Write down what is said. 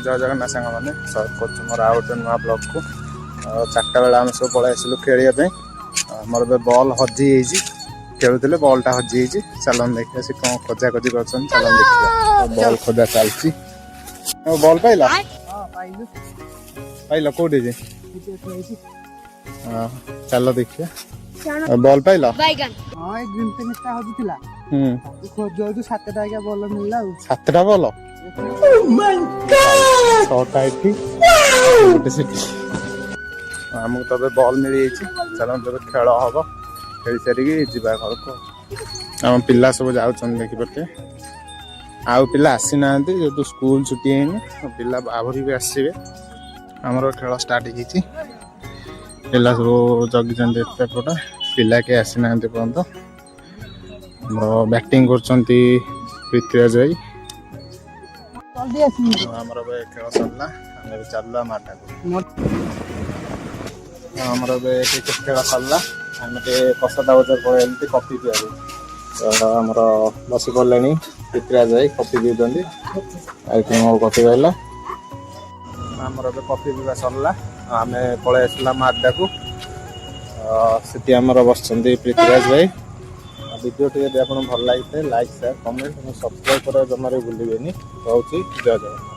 जय जगन्नाथ सांग मैंने स्वागत कर मोर आउ गोटे नुआ ब्लॉग को। चार्टा बेला आम सब पलि आसलु खेलिया मोर बॉल हजि खेलुले बॉलटा हजि चलन देखिए सी कौन खोजा खोजी कर चलन देखिए बॉल खोजा चलती बॉल पाइल पाइल कौटे चल देखिए बॉल पाइल सातटा बॉल आमको तब बॉल मिल चल तब खेल हम खेल सारिकी जा घर को आम पिला सब जाऊँ देखिपटे आउ पिला आसी ना जो स्कूल छुट्टी है पिला आहरी भी आसवे आमर खेल स्टार्ट हो पिला सब जगी पटा पिला के आसी ना पर्यंत बैटिंग कर पृथ्वीराज भाई आमर खेल सरला आम चलला माटा आमर क्रिकेट खेल सरला आम कसटा बजार पड़े कफी पिया तो आमर बस पड़े पृथ्वीराज भाई कफी पीते मो कफी पाइला आमर कफी पीवा सरला आम पलि आसला माडा को सीटी आमर बस पृथ्वीराज भाई वीडियो टी आप भल लगी लाइक शेयर कमेंट सब्सक्राइब कर जमारे भूलें रोचे जय जगन्नाथ।